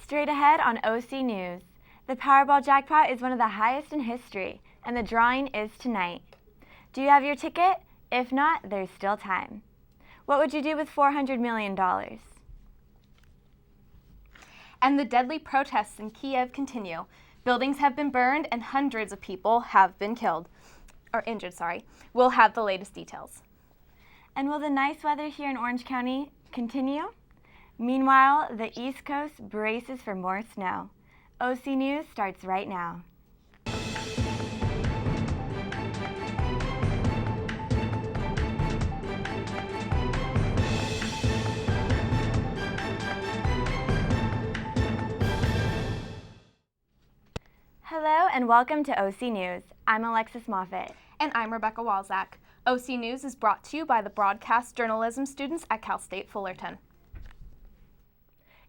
Straight ahead on OC News. The Powerball jackpot is one of the highest in history, and the drawing is tonight. Do you have your ticket? If not, there's still time. What would you do with $400 million? And the deadly protests in Kiev continue. Buildings have been burned and hundreds of people have been injured. We'll have the latest details. And will the nice weather here in Orange County continue? Meanwhile, the East Coast braces for more snow. OC News starts right now. Hello and welcome to OC News. I'm Alexis Moffitt. And I'm Rebecca Walzak. OC News is brought to you by the broadcast journalism students at Cal State Fullerton.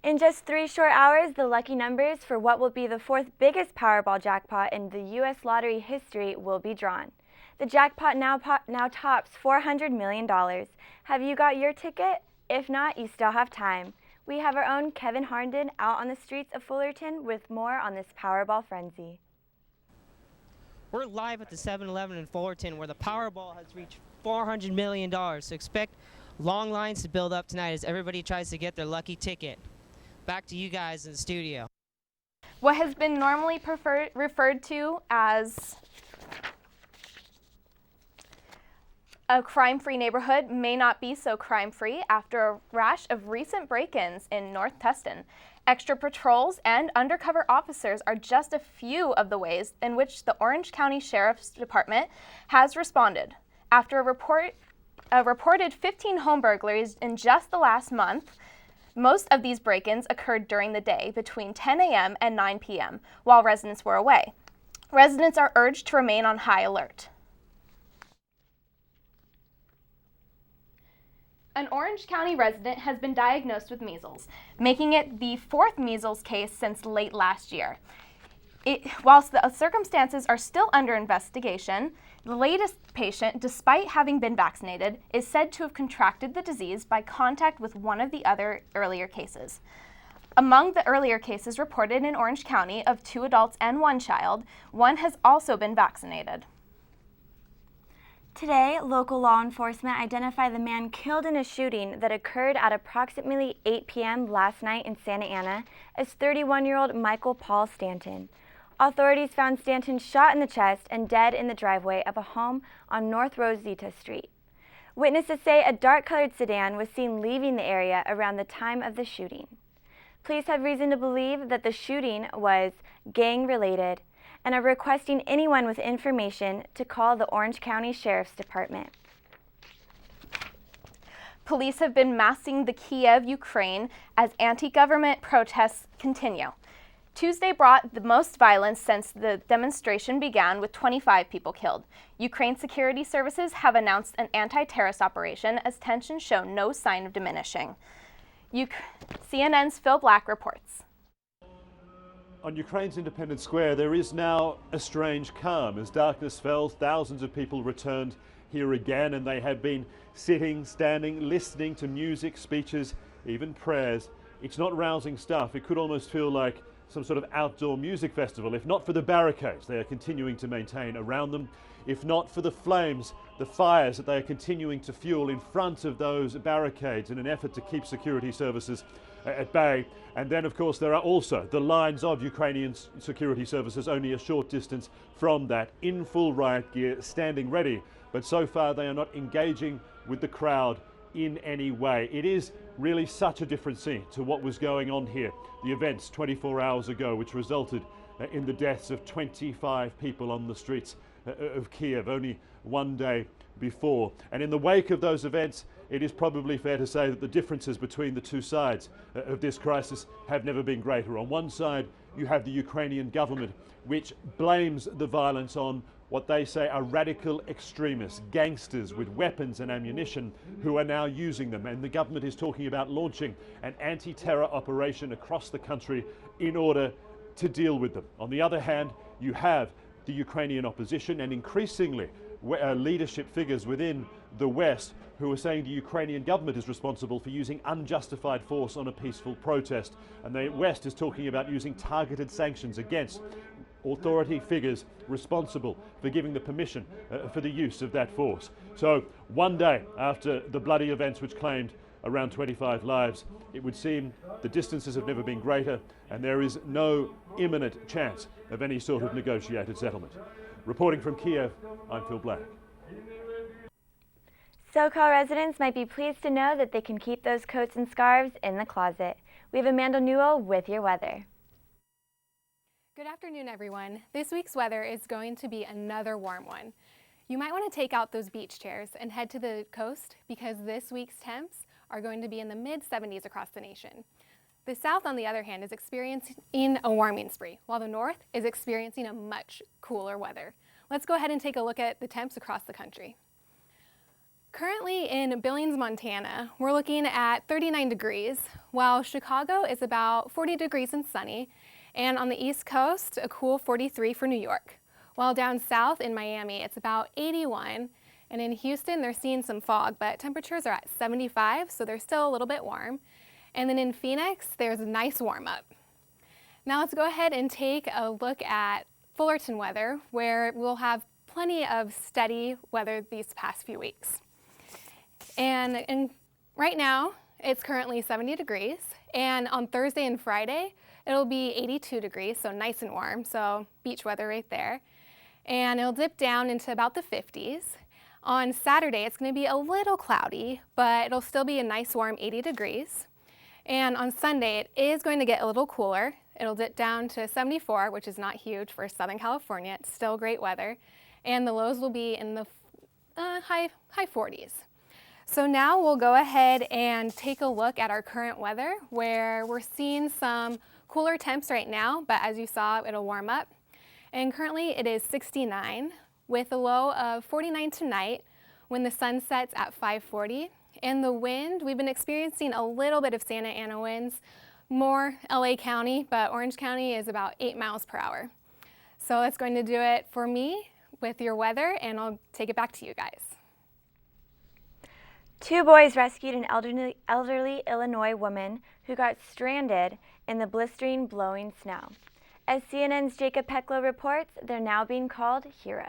In just 3 short hours, the lucky numbers for what will be the 4th biggest Powerball jackpot in the U.S. lottery history will be drawn. The jackpot now tops $400 million. Have you got your ticket? If not, you still have time. We have our own Kevin Harnden out on the streets of Fullerton with more on this Powerball frenzy. We're live at the 7-Eleven in Fullerton where the Powerball has reached $400 million. So expect long lines to build up tonight as everybody tries to get their lucky ticket. Back to you guys in the studio. What has been normally referred to as a crime-free neighborhood may not be so crime-free after a rash of recent break-ins in North Tustin. Extra patrols and undercover officers are just a few of the ways in which the Orange County Sheriff's Department has responded. After a reported 15 home burglaries in just the last month, most of these break-ins occurred during the day between 10 a.m. and 9 p.m. while residents were away. Residents are urged to remain on high alert. An Orange County resident has been diagnosed with measles, making it the 4th measles case since late last year. Whilst the circumstances are still under investigation, the latest patient, despite having been vaccinated, is said to have contracted the disease by contact with one of the other earlier cases. Among the earlier cases reported in Orange County of 2 adults and 1 child, one has also been vaccinated. Today, local law enforcement identified the man killed in a shooting that occurred at approximately 8 p.m. last night in Santa Ana as 31-year-old Michael Paul Stanton. Authorities found Stanton shot in the chest and dead in the driveway of a home on North Rosita Street. Witnesses say a dark-colored sedan was seen leaving the area around the time of the shooting. Police have reason to believe that the shooting was gang-related and are requesting anyone with information to call the Orange County Sheriff's Department. Police have been massing the Kiev, Ukraine as anti-government protests continue. Tuesday brought the most violence since the demonstration began, with 25 people killed. Ukraine security services have announced an anti-terrorist operation as tensions show no sign of diminishing. CNN's Phil Black reports. On Ukraine's Independence Square, there is now a strange calm. As darkness fell, thousands of people returned here again, and they have been sitting, standing, listening to music, speeches, even prayers. It's not rousing stuff. It could almost feel like some sort of outdoor music festival, if not for the barricades they are continuing to maintain around them, if not for the flames, the fires that they are continuing to fuel in front of those barricades in an effort to keep security services at bay. And then, of course, there are also the lines of Ukrainian security services only a short distance from that, in full riot gear, standing ready. But so far they are not engaging with the crowd in any way. It is really such a different scene to what was going on here. The events 24 hours ago, which resulted in the deaths of 25 people on the streets of Kiev only one day before. And in the wake of those events, it is probably fair to say that the differences between the two sides of this crisis have never been greater. On one side, you have the Ukrainian government, which blames the violence on what they say are radical extremists, gangsters with weapons and ammunition who are now using them. And the government is talking about launching an anti-terror operation across the country in order to deal with them. On the other hand, you have the Ukrainian opposition and increasingly leadership figures within the West, who are saying the Ukrainian government is responsible for using unjustified force on a peaceful protest. And the West is talking about using targeted sanctions against authority figures responsible for giving the permission for the use of that force. So one day after the bloody events which claimed around 25 lives, it would seem the distances have never been greater and there is no imminent chance of any sort of negotiated settlement. Reporting from Kiev, I'm Phil Black. SoCal residents might be pleased to know that they can keep those coats and scarves in the closet. We have Amanda Newell with your weather. Good afternoon, everyone. This week's weather is going to be another warm one. You might want to take out those beach chairs and head to the coast because this week's temps are going to be in the mid-70s across the nation. The South, on the other hand, is experiencing a warming spree, while the North is experiencing a much cooler weather. Let's go ahead and take a look at the temps across the country. Currently in Billings, Montana, we're looking at 39 degrees, while Chicago is about 40 degrees and sunny, and on the East Coast, a cool 43 for New York. While down south in Miami, it's about 81, and in Houston, they're seeing some fog, but temperatures are at 75, so they're still a little bit warm. And then in Phoenix, there's a nice warm up. Now let's go ahead and take a look at Fullerton weather, where we'll have plenty of steady weather these past few weeks. And right now, it's currently 70 degrees, and on Thursday and Friday, it'll be 82 degrees, so nice and warm, so beach weather right there. And it'll dip down into about the 50s. On Saturday, it's going to be a little cloudy, but it'll still be a nice warm 80 degrees. And on Sunday, it is going to get a little cooler. It'll dip down to 74, which is not huge for Southern California. It's still great weather. And the lows will be in the high 40s. So now we'll go ahead and take a look at our current weather, where we're seeing some cooler temps right now, but as you saw, it'll warm up. And currently it is 69 with a low of 49 tonight when the sun sets at 5:40. And the wind, we've been experiencing a little bit of Santa Ana winds, more LA County, but Orange County is about 8 miles per hour. So that's going to do it for me with your weather, and I'll take it back to you guys. 2 boys rescued an elderly Illinois woman who got stranded in the blistering, blowing snow. As CNN's Jacob Peklo reports, they're now being called heroes.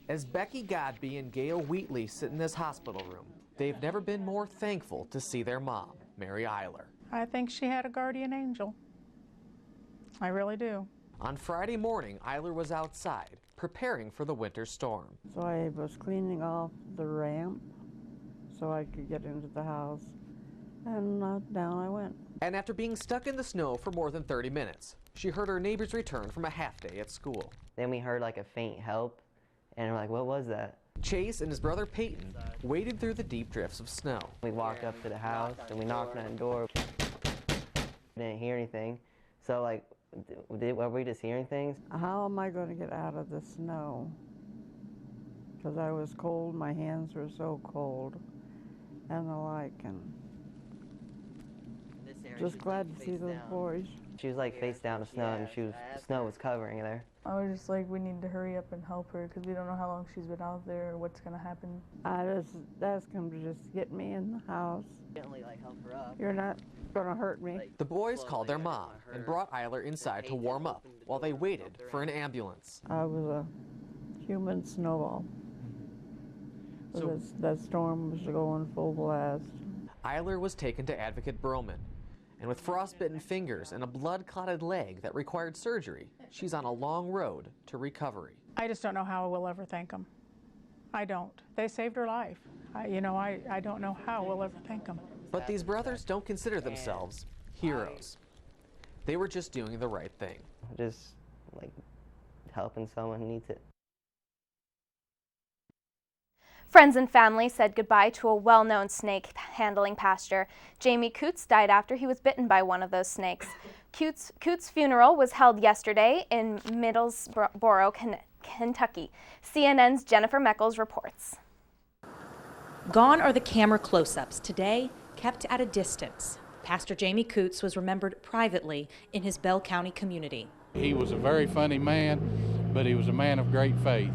As Becky Godby and Gail Wheatley sit in this hospital room, they've never been more thankful to see their mom, Mary Eiler. I think she had a guardian angel. I really do. On Friday morning, Eiler was outside, preparing for the winter storm. So I was cleaning off the ramp so I could get into the house, and down I went. And after being stuck in the snow for more than 30 minutes, she heard her neighbors return from a half day at school. Then we heard like a faint help, and we're like, what was that? Chase and his brother Peyton waded through the deep drifts of snow. We walked up to the house, and we knocked on the door. Didn't hear anything. So like, were we just hearing things? How am I going to get out of the snow? Because I was cold, my hands were so cold, and the like, and just glad to see those boys. She was like face down in snow, and snow was covering her. I was just like, we need to hurry up and help her because we don't know how long she's been out there or what's going to happen. I just asked him to just get me in the house. Gently like help her up. You're not going to hurt me. The boys called their mom and brought Eiler inside to warm up while they waited for an ambulance. I was a human snowball. So that storm was going full blast. Eiler was taken to Advocate Broman, and with frostbitten fingers and a blood-clotted leg that required surgery, she's on a long road to recovery. I just don't know how I will ever thank them. I don't. They saved her life. I don't know how we'll ever thank them. But these brothers don't consider themselves heroes. They were just doing the right thing. Just like helping someone who needs it. Friends and family said goodbye to a well-known snake handling pastor. Jamie Coots died after he was bitten by one of those snakes. Coots' funeral was held yesterday in Middlesboro, Kentucky. CNN's Jennifer Meckles reports. Gone are the camera close-ups. Today, kept at a distance. Pastor Jamie Coots was remembered privately in his Bell County community. He was a very funny man, but he was a man of great faith.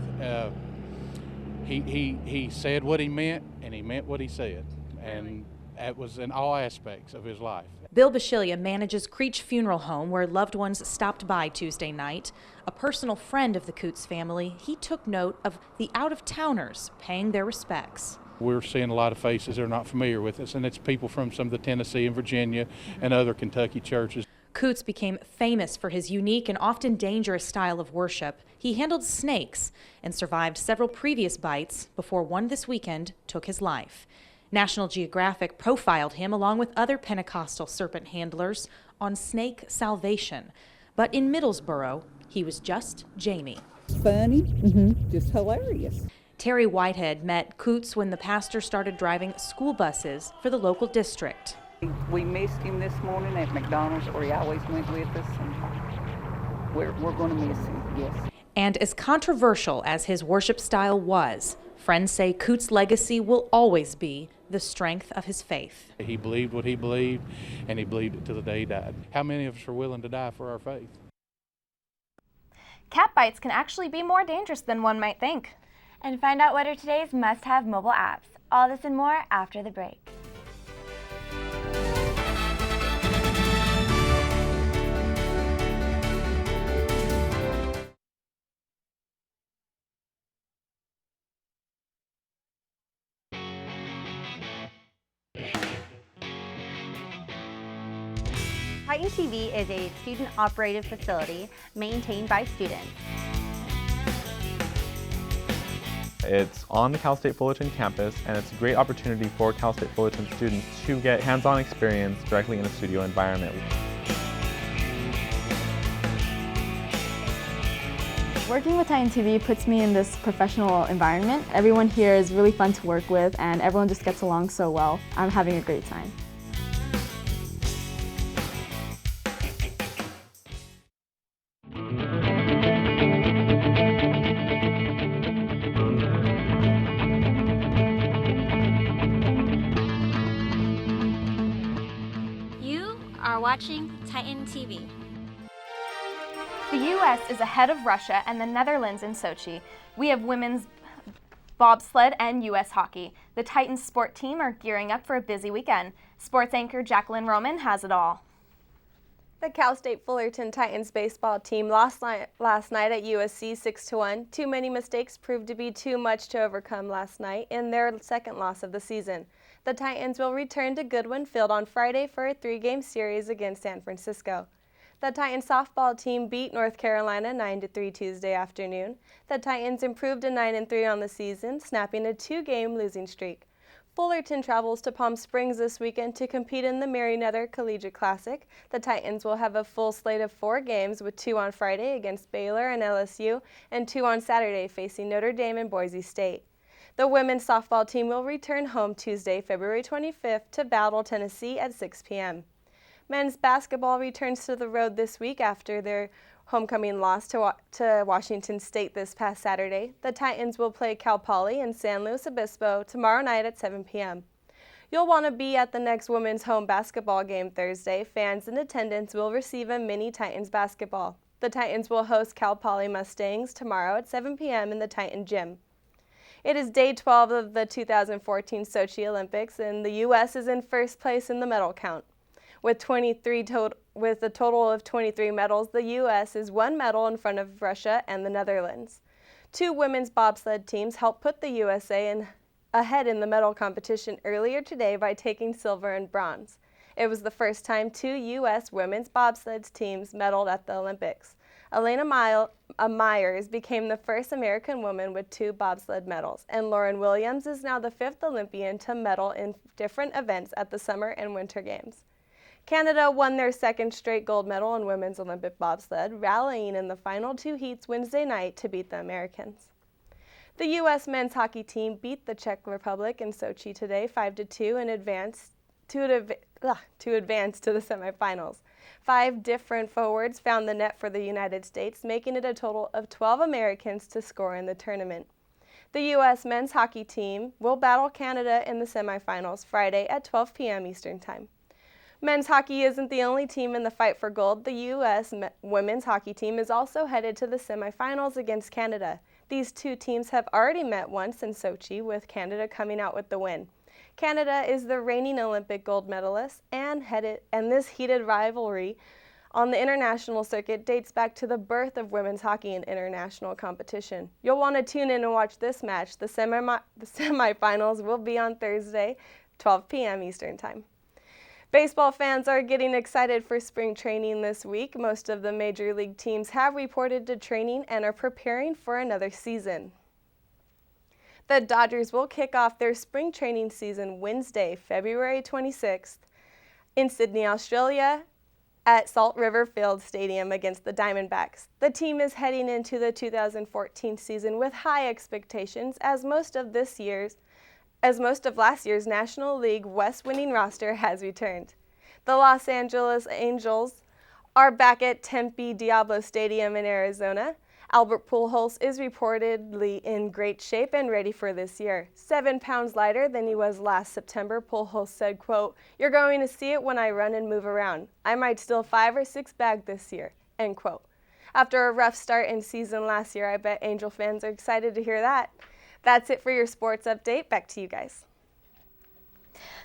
He said what he meant, and he meant what he said, and that was in all aspects of his life. Bill Bashilia manages Creech Funeral Home, where loved ones stopped by Tuesday night. A personal friend of the Coots family, he took note of the out-of-towners paying their respects. We're seeing a lot of faces that are not familiar with us, and it's people from some of the Tennessee and Virginia and other Kentucky churches. Coots became famous for his unique and often dangerous style of worship. He handled snakes and survived several previous bites before one this weekend took his life. National Geographic profiled him along with other Pentecostal serpent handlers on snake salvation. But in Middlesboro, he was just Jamie. Funny, just hilarious. Terry Whitehead met Coots when the pastor started driving school buses for the local district. We missed him this morning at McDonald's, where he always went with us, and we're going to miss him, yes. And as controversial as his worship style was, friends say Coots' legacy will always be the strength of his faith. He believed what he believed, and he believed it to the day he died. How many of us are willing to die for our faith? Cat bites can actually be more dangerous than one might think. And find out what are today's must-have mobile apps. All this and more after the break. Titan TV is a student-operated facility maintained by students. It's on the Cal State Fullerton campus, and it's a great opportunity for Cal State Fullerton students to get hands-on experience directly in a studio environment. Working with Titan TV puts me in this professional environment. Everyone here is really fun to work with, and everyone just gets along so well. I'm having a great time. Watching Titan TV. The U.S. is ahead of Russia and the Netherlands in Sochi. We have women's bobsled and U.S. hockey. The Titans sport team are gearing up for a busy weekend. Sports anchor Jacqueline Roman has it all. The Cal State Fullerton Titans baseball team lost last night at USC 6-1. Too many mistakes proved to be too much to overcome last night in their second loss of the season. The Titans will return to Goodwin Field on Friday for a 3-game series against San Francisco. The Titans softball team beat North Carolina 9-3 Tuesday afternoon. The Titans improved to 9-3 on the season, snapping a 2-game losing streak. Fullerton travels to Palm Springs this weekend to compete in the Marienetter Collegiate Classic. The Titans will have a full slate of 4 games, with 2 on Friday against Baylor and LSU, and 2 on Saturday facing Notre Dame and Boise State. The women's softball team will return home Tuesday, February 25th to battle Tennessee at 6 p.m. Men's basketball returns to the road this week after their homecoming loss to Washington State this past Saturday. The Titans will play Cal Poly in San Luis Obispo tomorrow night at 7 p.m. You'll want to be at the next women's home basketball game Thursday. Fans in attendance will receive a mini Titans basketball. The Titans will host Cal Poly Mustangs tomorrow at 7 p.m. in the Titan Gym. It is day 12 of the 2014 Sochi Olympics, and the U.S. is in first place in the medal count. With a total of 23 medals, the U.S. is 1 medal in front of Russia and the Netherlands. 2 women's bobsled teams helped put the USA ahead in the medal competition earlier today by taking silver and bronze. It was the first time 2 U.S. women's bobsled teams medaled at the Olympics. Elena Myers became the first American woman with 2 bobsled medals, and Lauren Williams is now the 5th Olympian to medal in different events at the Summer and Winter Games. Canada won their 2nd straight gold medal in women's Olympic bobsled, rallying in the final 2 heats Wednesday night to beat the Americans. The U.S. men's hockey team beat the Czech Republic in Sochi today 5-2 and advanced to the semifinals. 5 different forwards found the net for the United States, making it a total of 12 Americans to score in the tournament. The U.S. men's hockey team will battle Canada in the semifinals Friday at 12 p.m. Eastern Time. Men's hockey isn't the only team in the fight for gold. The U.S. women's hockey team is also headed to the semifinals against Canada. These two teams have already met once in Sochi, with Canada coming out with the win. Canada is the reigning Olympic gold medalist, and this heated rivalry on the international circuit dates back to the birth of women's hockey in international competition. You'll want to tune in and watch this match. The semifinals will be on Thursday, 12 p.m. Eastern Time. Baseball fans are getting excited for spring training this week. Most of the major league teams have reported to training and are preparing for another season. The Dodgers will kick off their spring training season Wednesday, February 26th in Sydney, Australia at Salt River Field Stadium against the Diamondbacks. The team is heading into the 2014 season with high expectations as most of last year's National League West winning roster has returned. The Los Angeles Angels are back at Tempe Diablo Stadium in Arizona. Albert Pujols is reportedly in great shape and ready for this year. 7 pounds lighter than he was last September, Pujols said, quote, "You're going to see it when I run and move around. I might steal 5 or 6 bags this year," end quote. After a rough start in season last year, I bet Angel fans are excited to hear that. That's it for your sports update. Back to you guys.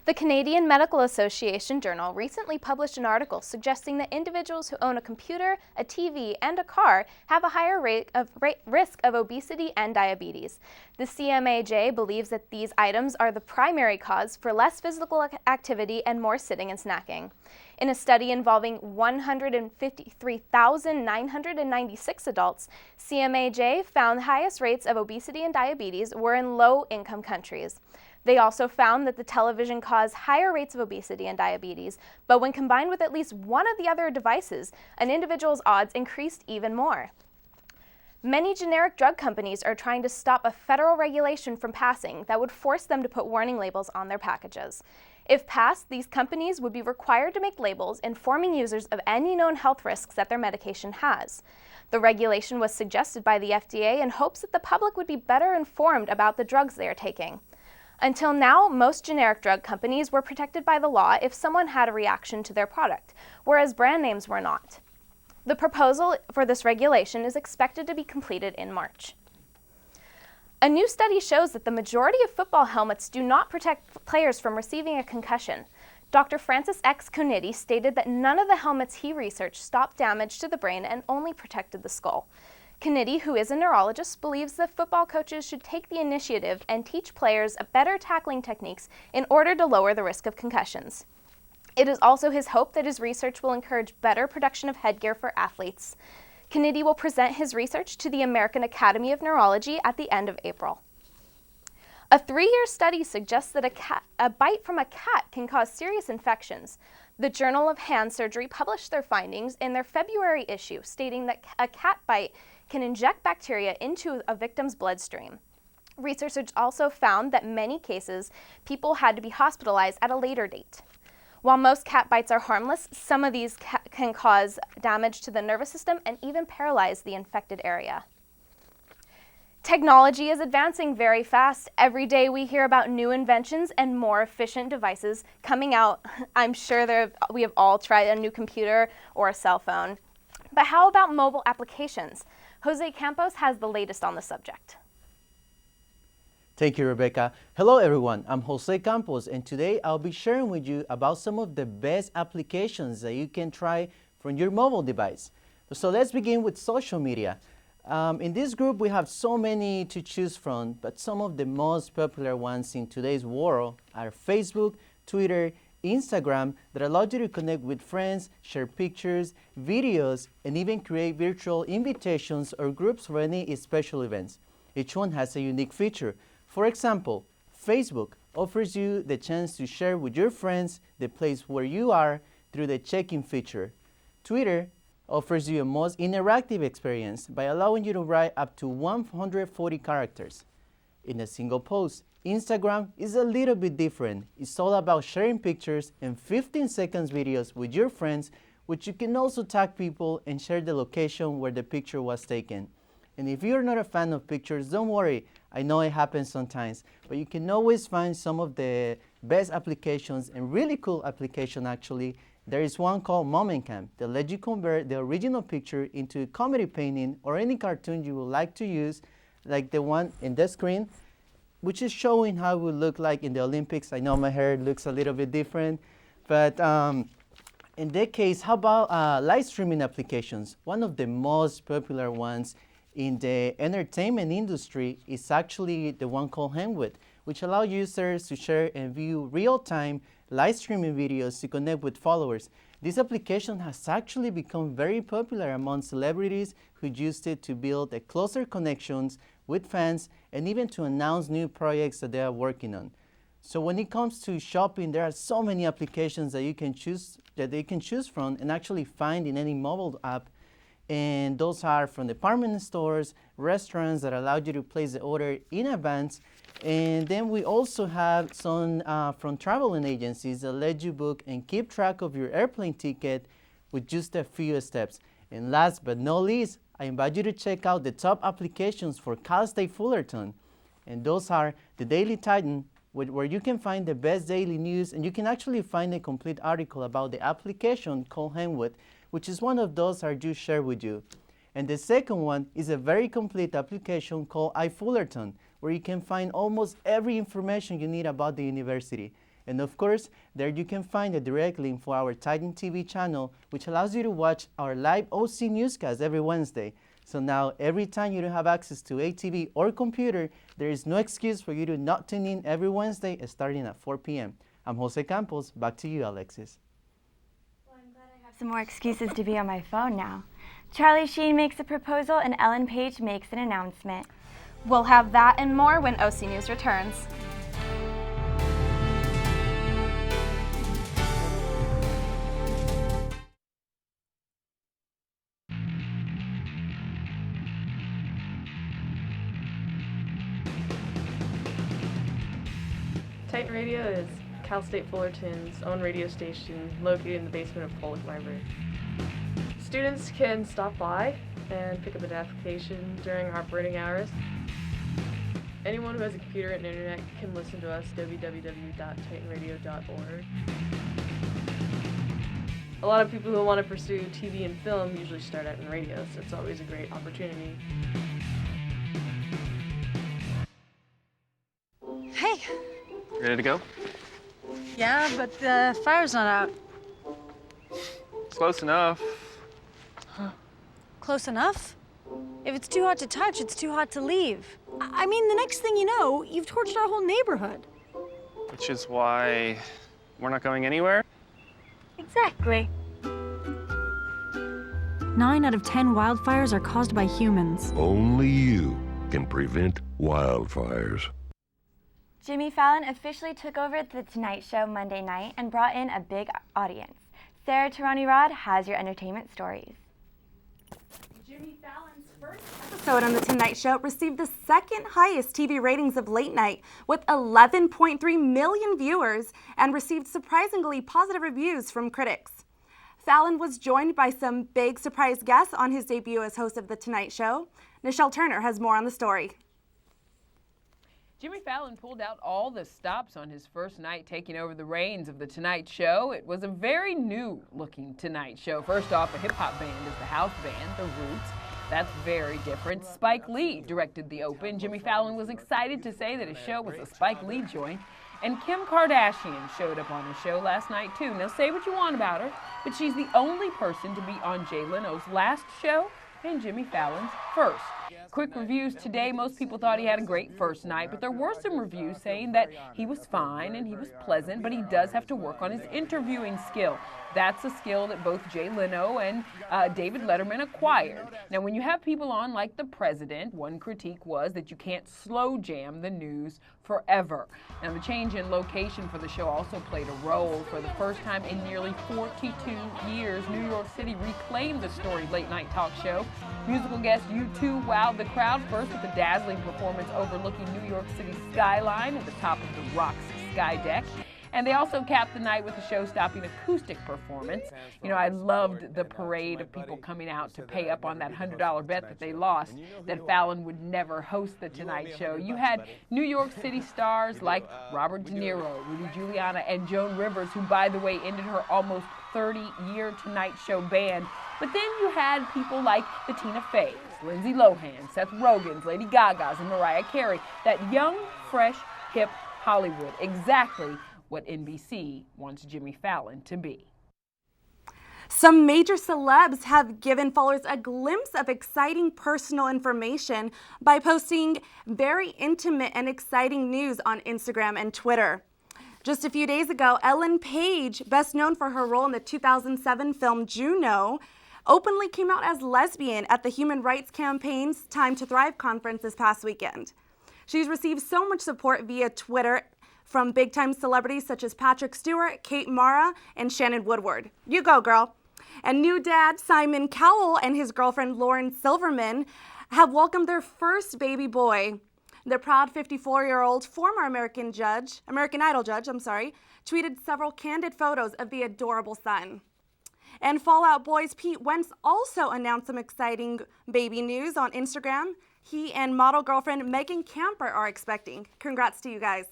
The Canadian Medical Association Journal recently published an article suggesting that individuals who own a computer, a TV, and a car have a higher risk of obesity and diabetes. The CMAJ believes that these items are the primary cause for less physical activity and more sitting and snacking. In a study involving 153,996 adults, CMAJ found the highest rates of obesity and diabetes were in low-income countries. They also found that the television caused higher rates of obesity and diabetes, but when combined with at least one of the other devices, an individual's odds increased even more. Many generic drug companies are trying to stop a federal regulation from passing that would force them to put warning labels on their packages. If passed, these companies would be required to make labels informing users of any known health risks that their medication has. The regulation was suggested by the FDA in hopes that the public would be better informed about the drugs they are taking. Until now, most generic drug companies were protected by the law if someone had a reaction to their product, whereas brand names were not. The proposal for this regulation is expected to be completed in March. A new study shows that the majority of football helmets do not protect players from receiving a concussion. Dr. Francis X. Cuniti stated that none of the helmets he researched stopped damage to the brain and only protected the skull. Cuniti, who is a neurologist, believes that football coaches should take the initiative and teach players better tackling techniques in order to lower the risk of concussions. It is also his hope that his research will encourage better production of headgear for athletes. Cuniti will present his research to the American Academy of Neurology at the end of April. A 3-year study suggests that a bite from a cat can cause serious infections. The Journal of Hand Surgery published their findings in their February issue, stating that a cat bite can inject bacteria into a victim's bloodstream. Researchers also found that in many cases, people had to be hospitalized at a later date. While most cat bites are harmless, some of these can cause damage to the nervous system and even paralyze the infected area. Technology is advancing very fast. Every day we hear about new inventions and more efficient devices coming out. I'm sure we have all tried a new computer or a cell phone. But how about mobile applications? Jose Campos has the latest on the subject. Thank you, Rebecca. Hello, everyone. I'm Jose Campos, and today I'll be sharing with you about some of the best applications that you can try from your mobile device. So let's begin with social media. In this group, we have so many to choose from, but some of the most popular ones in today's world are Facebook, Twitter, Instagram, that allow you to connect with friends, share pictures, videos, and even create virtual invitations or groups for any special events. Each one has a unique feature. For example, Facebook offers you the chance to share with your friends the place where you are through the check-in feature. Twitter offers you a most interactive experience by allowing you to write up to 140 characters in a single post. Instagram is a little bit different. It's all about sharing pictures and 15 seconds videos with your friends, which you can also tag people and share the location where the picture was taken. And if you're not a fan of pictures, don't worry. I know it happens sometimes, but you can always find some of the best applications and really cool application actually. There is one called Moment Cam that lets you convert the original picture into a comedy painting or any cartoon you would like to use like the one in the screen, which is showing how it would look like in the Olympics. I know my hair looks a little bit different, but in that case, how about live streaming applications? One of the most popular ones in the entertainment industry is actually the one called Hangwood, which allows users to share and view real-time live streaming videos to connect with followers. This application has actually become very popular among celebrities who used it to build closer connections with fans and even to announce new projects that they are working on. So when it comes to shopping, there are so many applications that they can choose from and actually find in any mobile app. And those are from department stores, restaurants that allow you to place the order in advance. And then we also have some from traveling agencies that let you book and keep track of your airplane ticket with just a few steps. And last but not least, I invite you to check out the top applications for Cal State Fullerton. And those are the Daily Titan, where you can find the best daily news, and you can actually find a complete article about the application called Hangwood, which is one of those I just shared with you. And the second one is a very complete application called iFullerton, where you can find almost every information you need about the university. And of course, there you can find a direct link for our Titan TV channel, which allows you to watch our live OC newscast every Wednesday. So now, every time you don't have access to a TV or computer, there is no excuse for you to not tune in every Wednesday starting at 4 p.m. I'm Jose Campos. Back to you, Alexis. Well, I'm glad I have some more excuses to be on my phone now. Charlie Sheen makes a proposal and Ellen Page makes an announcement. We'll have that and more when OC News returns. Titan Radio is Cal State Fullerton's own radio station located in the basement of Pollock Library. Students can stop by and pick up an application during operating hours. Anyone who has a computer and internet can listen to us www.titanradio.org. A lot of people who want to pursue TV and film usually start out in radio, so it's always a great opportunity. Hey! Ready to go? Yeah, but the fire's not out. It's close enough. Huh. Close enough? If it's too hot to touch, it's too hot to leave. I mean, the next thing you know, you've torched our whole neighborhood. Which is why we're not going anywhere? Exactly. 9 out of 10 wildfires are caused by humans. Only you can prevent wildfires. Jimmy Fallon officially took over The Tonight Show Monday night and brought in a big audience. Sarah Tarani-Rod has your entertainment stories. Jimmy Fallon's first episode on The Tonight Show received the second highest TV ratings of late night with 11.3 million viewers and received surprisingly positive reviews from critics. Fallon was joined by some big surprise guests on his debut as host of The Tonight Show. Nichelle Turner has more on the story. Jimmy Fallon pulled out all the stops on his first night taking over the reins of The Tonight Show. It was a very new-looking Tonight Show. First off, a hip-hop band is the house band, The Roots. That's very different. Spike Lee directed the open. Jimmy Fallon was excited to say that his show was a Spike Lee joint. And Kim Kardashian showed up on his show last night, too. Now, say what you want about her, but she's the only person to be on Jay Leno's last show and Jimmy Fallon's first. Quick reviews today. Most people thought he had a great first night, but there were some reviews saying that he was fine and he was pleasant, but he does have to work on his interviewing skill. That's a skill that both Jay Leno and David Letterman acquired. Now, when you have people on like the president, one critique was that you can't slow jam the news forever. Now, the change in location for the show also played a role. For the first time in nearly 42 years, New York City reclaimed the storied late-night talk show. Musical guest U2 wowed the crowd first with a dazzling performance overlooking New York City's skyline at the top of the Rock's Sky Deck. And they also capped the night with a show-stopping acoustic performance. You know, I loved the parade of people coming out to pay up on that $100 bet that they lost, that Fallon would never host The Tonight Show. You had New York City stars like Robert De Niro, Rudy Giuliani, and Joan Rivers, who, by the way, ended her almost 30-year Tonight Show band. But then you had people like the Tina Feys, Lindsay Lohan, Seth Rogen's, Lady Gaga's, and Mariah Carey. That young, fresh, hip Hollywood. Exactly what NBC wants Jimmy Fallon to be. Some major celebs have given followers a glimpse of exciting personal information by posting very intimate and exciting news on Instagram and Twitter. Just a few days ago, Ellen Page, best known for her role in the 2007 film Juno, openly came out as lesbian at the Human Rights Campaign's Time to Thrive conference this past weekend. She's received so much support via Twitter from big-time celebrities such as Patrick Stewart, Kate Mara, and Shannon Woodward. You go, girl. And new dad Simon Cowell and his girlfriend Lauren Silverman have welcomed their first baby boy. The proud 54-year-old former American Idol judge, tweeted several candid photos of the adorable son. And Fall Out Boy's Pete Wentz also announced some exciting baby news on Instagram. He and model girlfriend Megan Camper are expecting. Congrats to you guys.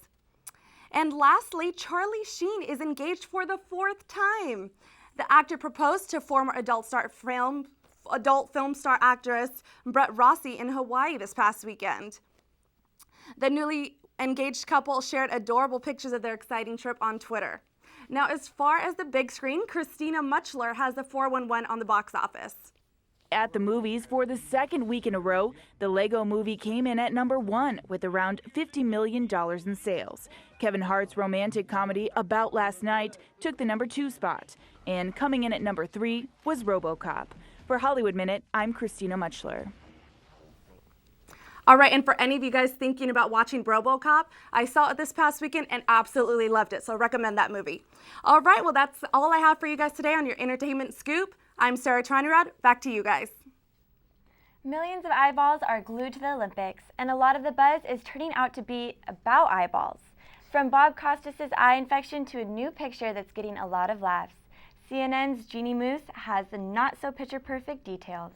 And lastly, Charlie Sheen is engaged for the 4th time. The actor proposed to former adult film star actress Brett Rossi in Hawaii this past weekend. The newly engaged couple shared adorable pictures of their exciting trip on Twitter. Now, as far as the big screen, Christina Muchler has the 411 on the box office. At the movies for the second week in a row, the Lego Movie came in at #1 with around $50 million in sales. Kevin Hart's romantic comedy About Last Night took the #2 spot. And coming in at #3 was RoboCop. For Hollywood Minute, I'm Christina Muchler. All right, and for any of you guys thinking about watching RoboCop, I saw it this past weekend and absolutely loved it, so recommend that movie. All right, well, that's all I have for you guys today on your Entertainment Scoop. I'm Sarah Trinarad. Back to you guys. Millions of eyeballs are glued to the Olympics, and a lot of the buzz is turning out to be about eyeballs. From Bob Costas' eye infection to a new picture that's getting a lot of laughs, CNN's Jeannie Moose has the not-so-picture-perfect details.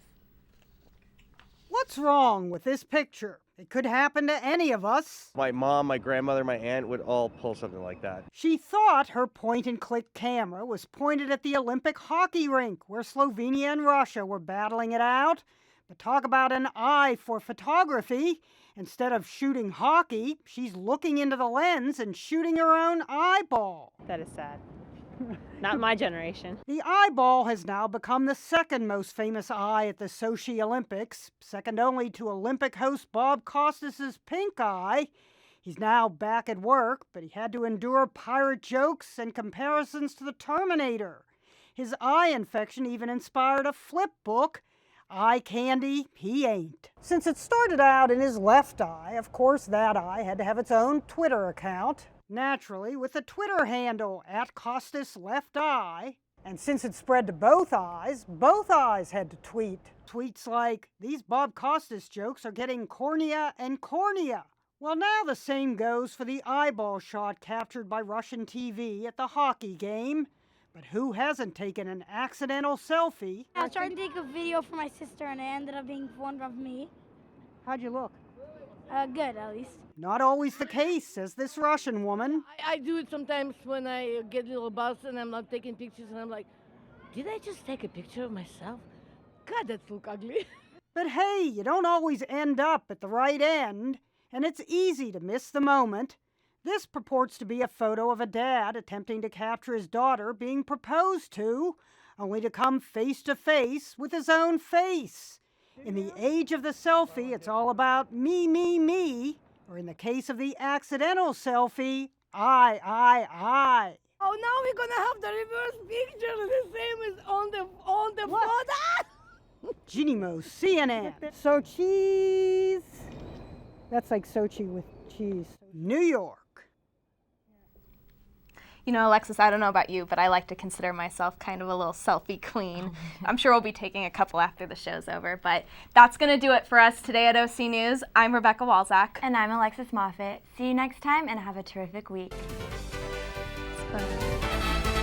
What's wrong with this picture? It could happen to any of us. My mom, my grandmother, my aunt would all pull something like that. She thought her point-and-click camera was pointed at the Olympic hockey rink where Slovenia and Russia were battling it out. But talk about an eye for photography. Instead of shooting hockey, she's looking into the lens and shooting her own eyeball. That is sad. Not my generation. The eyeball has now become the second most famous eye at the Sochi Olympics, second only to Olympic host Bob Costas' pink eye. He's now back at work, but he had to endure pirate jokes and comparisons to the Terminator. His eye infection even inspired a flip book, Eye Candy, He Ain't. Since it started out in his left eye, of course that eye had to have its own Twitter account. Naturally, with the Twitter handle @CostasLeftEye. And since it spread to both eyes had to tweet. Tweets like, these Bob Costas jokes are getting cornea and cornea. Well, now the same goes for the eyeball shot captured by Russian TV at the hockey game. But who hasn't taken an accidental selfie? I was trying to take a video for my sister and it ended up being one of me. How'd you look? Good, at least. Not always the case, says this Russian woman. I do it sometimes when I get a little buzz and I'm not taking pictures and I'm like, did I just take a picture of myself? God, that's look ugly. But hey, you don't always end up at the right end, and it's easy to miss the moment. This purports to be a photo of a dad attempting to capture his daughter being proposed to, only to come face to face with his own face. In the age of the selfie, it's all about me, me, me. Or in the case of the accidental selfie, I. Oh, now we're gonna have the reverse picture the same as on the photo. Jeannie Moose, CNN. Sochi's. That's like Sochi with cheese. New York. You know, Alexis, I don't know about you, but I like to consider myself kind of a little selfie queen. I'm sure we'll be taking a couple after the show's over, but that's going to do it for us today at OC News. I'm Rebecca Walzak. And I'm Alexis Moffett. See you next time and have a terrific week. Bye.